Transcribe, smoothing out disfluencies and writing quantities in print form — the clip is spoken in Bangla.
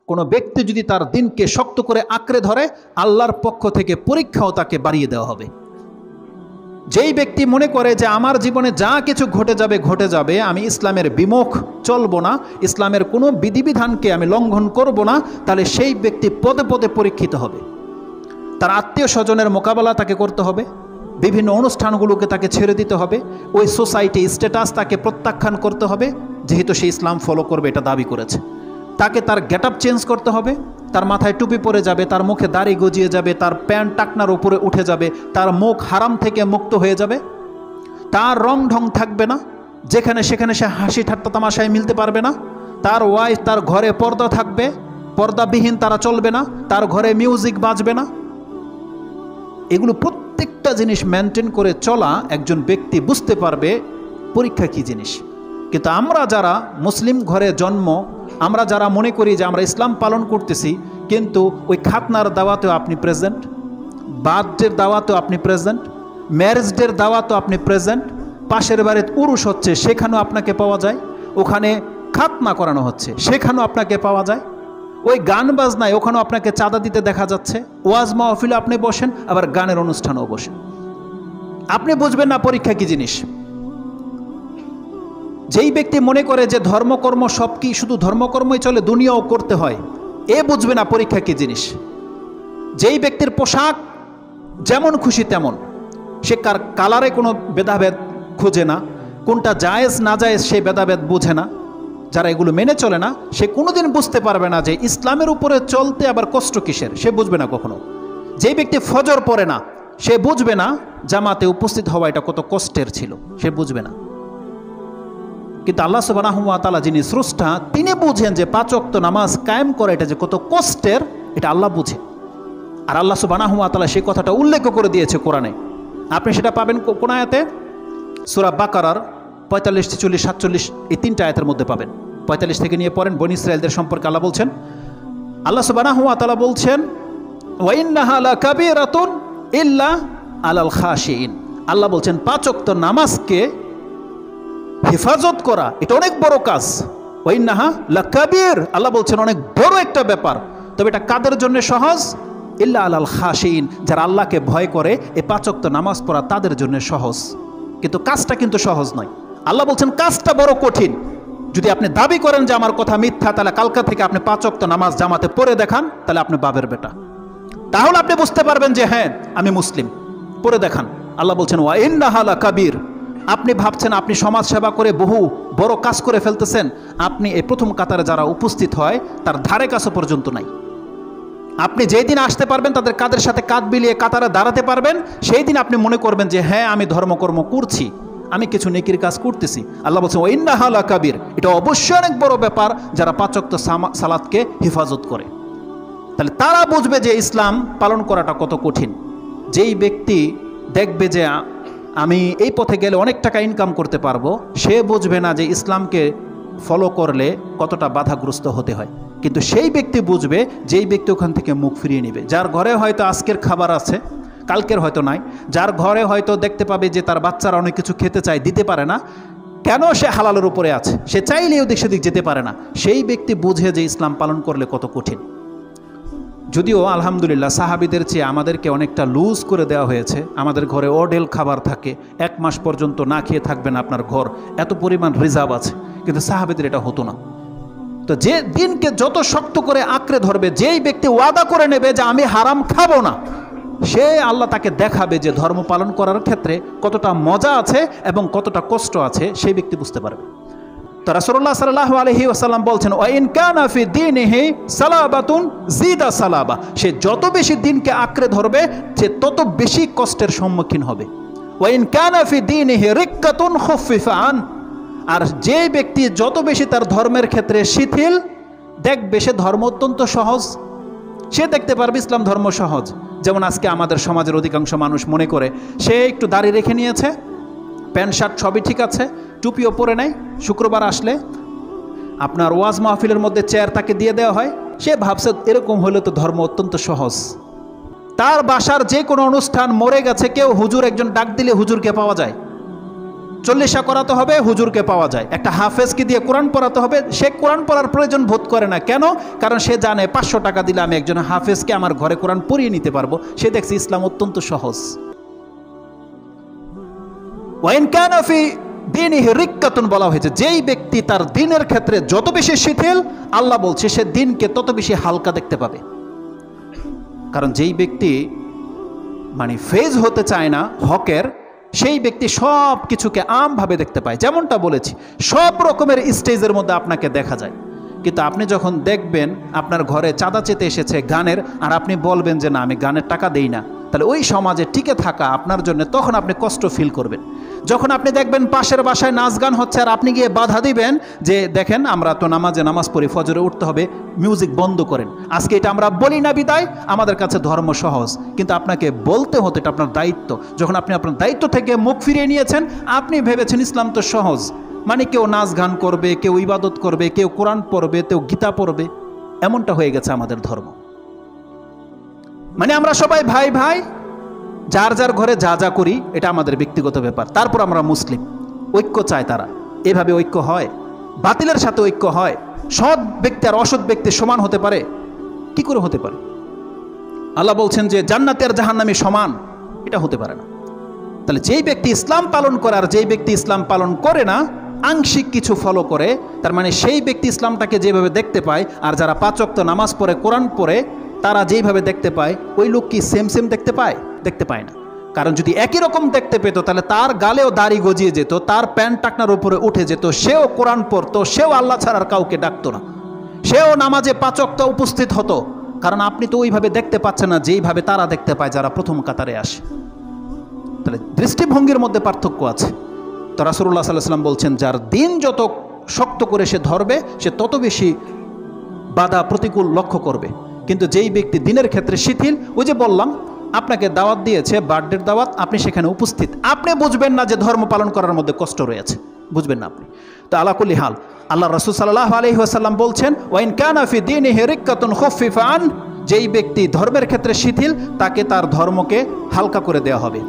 কোনো ব্যক্তি যদি তার দিনকে শক্ত করে আঁকড়ে ধরে, আল্লাহর পক্ষ থেকে পরীক্ষাও তাকে বাড়িয়ে দেওয়া হবে। যেই ব্যক্তি মনে করে যে আমার জীবনে যা কিছু ঘটে যাবে, আমি ইসলামের বিমুখ চলবো না, ইসলামের কোনো বিধিবিধানকে আমি লঙ্ঘন করব না, তাহলে সেই ব্যক্তি পদে পদে পরীক্ষিত হবে। তার আত্মীয় স্বজনের মোকাবেলা তাকে করতে হবে, বিভিন্ন অনুষ্ঠানগুলোকে তাকে ছেড়ে দিতে হবে, ওই সোসাইটি স্ট্যাটাস তাকে প্রত্যাখ্যান করতে হবে, যেহেতু সে ইসলাম ফলো করবে এটা দাবি করেছে। তাকে তার গেট আপ চেঞ্জ করতে হবে, তার মাথায় টুপি পরে যাবে, তার মুখে দাড়ি গজিয়ে যাবে, তার প্যান্ট টাকনার উপরে উঠে যাবে, তার মুখ হারাম থেকে মুক্ত হয়ে যাবে, তার রং ঢং থাকবে না, যেখানে সেখানে সে হাসি ঠাট্টা তামাশায় মিলতে পারবে না, তার ওয়াইফ তার ঘরে পর্দা থাকবে, পর্দাবিহীন তারা চলবে না, তার ঘরে মিউজিক বাজবে না। এগুলো প্রত্যেকটা জিনিস মেনটেন করে চলা একজন ব্যক্তি বুঝতে পারবে পরীক্ষা কী জিনিস। কিন্তু আমরা যারা মুসলিম ঘরে জন্ম, আমরা যারা মনে করি যে আমরা ইসলাম পালন করতেছি, কিন্তু ওই খাতনার দাওয়াতেও আপনি প্রেজেন্ট, বার্থডের দাওয়াতেও আপনি প্রেজেন্ট, ম্যারেজ ডের দাওয়াতেও আপনি প্রেজেন্ট, পাশের বাড়িতে উরুস হচ্ছে সেখানেও আপনাকে পাওয়া যায়, ওখানে খাতনা করানো হচ্ছে সেখানেও আপনাকে পাওয়া যায়, ওই গান বাজনায় ওখানেও আপনাকে চাঁদা দিতে দেখা যাচ্ছে, ওয়াজ মাহফিলে আপনি বসেন, আবার গানের অনুষ্ঠানেও বসেন। আপনি বুঝবেন না পরীক্ষা কী জিনিস। যেই ব্যক্তি মনে করে যে ধর্মকর্ম সব কি শুধু ধর্মকর্মই চলে, দুনিয়াও করতে হয়, এ বুঝবে না পরীক্ষা কী জিনিস। যেই ব্যক্তির পোশাক যেমন খুশি তেমন, সে কালারে কোনো ভেদাভেদ খোঁজে না, কোনটা জায়েজ না জায়েজ সে ভেদাভেদ বুঝে না, যারা এগুলো মেনে চলে না, সে কোনোদিন বুঝতে পারবে না যে ইসলামের উপরে চলতে আবার কষ্ট কিসের, সে বুঝবে না কখনো। যেই ব্যক্তি ফজর পড়ে না, সে বুঝবে না জামাতে উপস্থিত হওয়া এটা কত কষ্টের ছিল, সে বুঝবে না। কিন্তু আল্লাহ সুবহানাহু ওয়া তাআলা যিনি স্রষ্টা, তিনি বুঝেন যে 5 ওয়াক্ত নামাজ কায়েম করা এটা যে কত কষ্টের, এটা আল্লাহ বুঝে। আর আল্লাহ সুবহানাহু ওয়া তাআলা সেই কথাটা উল্লেখ করে দিয়েছে কোরআনে। আপনি সেটা পাবেন কোন আয়াতে? সূরা বাকারার 45, 46, 47 এই 3টা আয়াতের মধ্যে পাবেন। 45 থেকে নিয়ে পড়েন। বনী ইসরাঈলদের সম্পর্কে আল্লাহ বলছেন, আল্লাহ সুবহানাহু ওয়া তাআলা বলছেন, ওয়া ইন্নাহা লাকাবীরাতুন ইল্লা আলাল খাশিইন। আল্লাহ বলছেন 5 ওয়াক্ত নামাজকে হেফাজত করা এটা অনেক বড় কাজ। ওয়া ইন্নাহা লাকাবীর, আল্লাহ বলছেন অনেক বড় একটা ব্যাপার। তবে এটা কাদের জন্য সহজ? ইল্লা আলাল খাশিইন, যারা আল্লাহকে ভয় করে এই 5 ওয়াক্ত নামাজ পড়া তাদের জন্য সহজ। কিন্তু কাজটা কিন্তু সহজ নয়। আল্লাহ বলছেন কাজটা বড় কঠিন। যদি আপনি দাবি করেন যে আমার কথা মিথ্যা, তাহলে কালকা থেকে আপনি 5 ওয়াক্ত নামাজ জামাতে পড়ে দেখান, তাহলে আপনি বাবের বেটা। তাহলে আপনি বুঝতে পারবেন যে হ্যাঁ আমি মুসলিম, পড়ে দেখান। আল্লাহ বলছেন ওয়া ইন্নাহা লাকাবীর। আপনি ভাবছেন আপনি সমাজ সেবা করে বহু বড় কাজ করে ফেলতেছেন, আপনি এই প্রথম কাতারে যারা উপস্থিত হয় তার ধারে কাছে পর্যন্ত নাই। আপনি যেই দিন আসতে পারবেন, তাদের কাদের সাথে কাঁধ বিলিয়ে কাতারে দাঁড়াতে পারবেন, সেই দিন আপনি মনে করবেন যে হ্যাঁ আমি ধর্মকর্ম করছি, আমি কিছু নেকির কাজ করতেছি। আল্লাহ বলছেন ওয়া ইন্নাহা লাকাবীর, এটা অবশ্যই অনেক বড় ব্যাপার যারা 5 ওয়াক্ত সালাতকে হেফাজত করে। তাহলে তারা বুঝবে যে ইসলাম পালন করাটা কত কঠিন। যেই ব্যক্তি দেখবে যে আমি এই পথে গেলে অনেক টাকা ইনকাম করতে পারবো, সে বুঝবে না যে ইসলামকে ফলো করলে কতটা বাধাগ্রস্ত হতে হয়। কিন্তু সেই ব্যক্তি বুঝবে যেই ব্যক্তি ওখান থেকে মুখ ফিরিয়ে নেবে। যার ঘরে হয়তো আজকের খাবার আছে, কালকের হয়তো নাই, যার ঘরে হয়তো দেখতে পাবে যে তার বাচ্চারা অনেক কিছু খেতে চায়, দিতে পারে না, কেন সে হালালের উপরে আছে, সে চাইলেও ওদিক সেদিক যেতে পারে না, সেই ব্যক্তি বুঝে যে ইসলাম পালন করলে কত কঠিন। যদিও আলহামদুলিল্লাহ সাহাবীদের চেয়ে আমাদেরকে অনেকটা লুজ করে দেওয়া হয়েছে। আমাদের ঘরে অডেল খাবার থাকে, 1 মাস পর্যন্ত না খেয়ে থাকবেন আপনার ঘর, এত পরিমাণ রিজার্ভ আছে। কিন্তু সাহাবীদের এটা হতো না। তো যে দিনকে যত শক্ত করে আঁকড়ে ধরবে, যেই ব্যক্তি ওয়াদা করে নেবে যে আমি হারাম খাবো না, সে আল্লাহ তাকে দেখাবে যে ধর্ম পালন করার ক্ষেত্রে কতটা মজা আছে এবং কতটা কষ্ট আছে, সেই ব্যক্তি বুঝতে পারবে। তো রাসূলুল্লাহ সাল্লাল্লাহু আলাইহি ওয়াসাল্লাম বলছেন ওয়া ইন কানা ফি দীনিহি সালাবাতুন জিদা সালাবা, সে যত বেশি দিনকে আঁকড়ে ধরবে সে তত বেশি কষ্টের সম্মুখীন হবে। ওয়া ইন কানা ফি দীনিহি রিক্কাতুন খুফিফা আন, আর যে ব্যক্তি যত বেশি তার ধর্মের ক্ষেত্রে শিথিল, দেখবে সে ধর্ম অত্যন্ত সহজ, সে দেখতে পারবে ইসলাম ধর্ম সহজ। যেমন আজকে আমাদের সমাজের অধিকাংশ মানুষ মনে করে সে একটু দাড়ি রেখে নিয়েছে, প্যান্ট শার্ট সবই ঠিক আছে, টুপিও পরে নেয়, শুক্রবার আসলে আপনার ওয়াজ মাহফিলের মধ্যে চেয়ার তাকে দিয়ে দেওয়া হয়, সে ভাবছে এরকম হলে তো ধর্ম অত্যন্ত সহজ। তার বাসার যে কোনো অনুষ্ঠান, মরে গেছে কেউ, হুজুর একজন ডাক দিলে হুজুরকে পাওয়া যায়, চল্লিশা করাতে হবে, হুজুরকে পাওয়া যায়। একটা হাফেজকে দিয়ে কোরআন পড়াতে হবে, সে কোরআন পড়ার প্রয়োজন বোধ করে না। কেন? কারণ সে জানে 500 টাকা দিলে আমি একজন হাফেজকে আমার ঘরে কোরআন পড়িয়ে নিতে পারবো। সে দেখছে ইসলাম অত্যন্ত সহজ। ওয়াইন কানা ফি দীনিহি রিক্কাতুন বলা হয়েছে, যেই ব্যক্তি তার দ্বীনের ক্ষেত্রে যত বেশি শিথিল, আল্লাহ বলছে সে দ্বীনকে তত বেশি হালকা দেখতে পাবে। কারণ যেই ব্যক্তি মানে ফেজ হতে চায় না হকের, সেই ব্যক্তি সব কিছুকে আমভাবে দেখতে পায়। যেমনটা বলেছি, সব রকমের স্টেজের মধ্যে আপনাকে দেখা যায়, কিন্তু আপনি যখন দেখবেন আপনার ঘরে চাঁদা চেতে এসেছে গানের, আর আপনি বলবেন যে না আমি গানের টাকা দেই না, তাহলে ওই সমাজে টিকে থাকা আপনার জন্য তখন আপনি কষ্ট ফিল করবেন। যখন আপনি দেখবেন পাশের বাসায় নাচ গান হচ্ছে আর আপনি গিয়ে বাধা দিবেন যে দেখেন আমরা তো নামাজ পড়ি, ফজরে উঠতে হবে, মিউজিক বন্ধ করেন। আজকে এটা আমরা বলি না বিদায় আমাদের কাছে ধর্ম সহজ, কিন্তু আপনাকে বলতে হতো, এটা আপনার দায়িত্ব। যখন আপনি আপনার দায়িত্ব থেকে মুখ ফিরিয়ে নিয়েছেন, আপনি ভেবেছেন ইসলাম তো সহজ, মানে কেউ নাচ গান করবে, কেউ ইবাদত করবে, কেউ কোরআন পড়বে, কেউ গীতা পড়বে। এমনটা হয়ে গেছে আমাদের ধর্ম। মানে আমরা সবাই ভাই ভাই, যার যার ঘরে যা যা করি এটা আমাদের ব্যক্তিগত ব্যাপার, তারপর আমরা মুসলিম। ঐক্য চায় তারা। এভাবে ঐক্য হয়? বাতিলের সাথে ঐক্য হয়? সৎ ব্যক্তি আর অসৎ ব্যক্তি সমান হতে পারে? কি করে হতে পারে? আল্লাহ বলছেন যে জান্নাতি আর জাহান্নামী সমান, এটা হতে পারে না। তাহলে যেই ব্যক্তি ইসলাম পালন করে আর যেই ব্যক্তি ইসলাম পালন করে না, আংশিক কিছু ফলো করে, তার মানে সেই ব্যক্তি ইসলামটাকে যেভাবে দেখতে পায়, আর যারা 5 ওয়াক্ত নামাজ পড়ে কোরআন পড়ে তারা যেইভাবে দেখতে পায়, ওই লোক কি সেম সেম দেখতে পায়? দেখতে পায় না। কারণ যদি একই রকম দেখতে পেত তাহলে তার গালেও দাড়ি গজিয়ে যেত, তার প্যান্ট টাকনার উপরে উঠে যেত, সেও কোরআন পড়তো, সেও আল্লাহ ছাড়ার কাউকে ডাকতো না, সেও নামাজে 5 ওয়াক্ত উপস্থিত হতো। কারণ আপনি তো ওইভাবে দেখতে পাচ্ছেন না যেইভাবে তারা দেখতে পায় যারা প্রথম কাতারে আসে। তাহলে দৃষ্টিভঙ্গির মধ্যে পার্থক্য আছে। তো রাসূলুল্লাহ সাল্লাল্লাহু আলাইহি ওয়াসাল্লাম বলছেন যার দ্বীন যত শক্ত করে সে ধরবে, সে তত বেশি বাধা প্রতিকূল লক্ষ্য করবে। কিন্তু যেই ব্যক্তি দ্বীনের ক্ষেত্রে শিথিল, ওই যে বললাম আপনাকে দাওয়াত দিয়েছে, বার্থডের দাওয়াত, আপনি সেখানে উপস্থিত, আপনি বুঝবেন না যে ধর্ম পালন করার মধ্যে কষ্ট রয়েছে, বুঝবেন না আপনি। তো আলা কুল্লি হাল আল্লাহ রাসূল সাল্লাল্লাহু আলাইহি ওয়াসাল্লাম বলছেন ওয়াইন কানা ফি দীনিহি রিক্কাতুন খুফিফা আন, যেই ব্যক্তি ধর্মের ক্ষেত্রে শিথিল তাকে তার ধর্মকে হালকা করে দেওয়া হবে।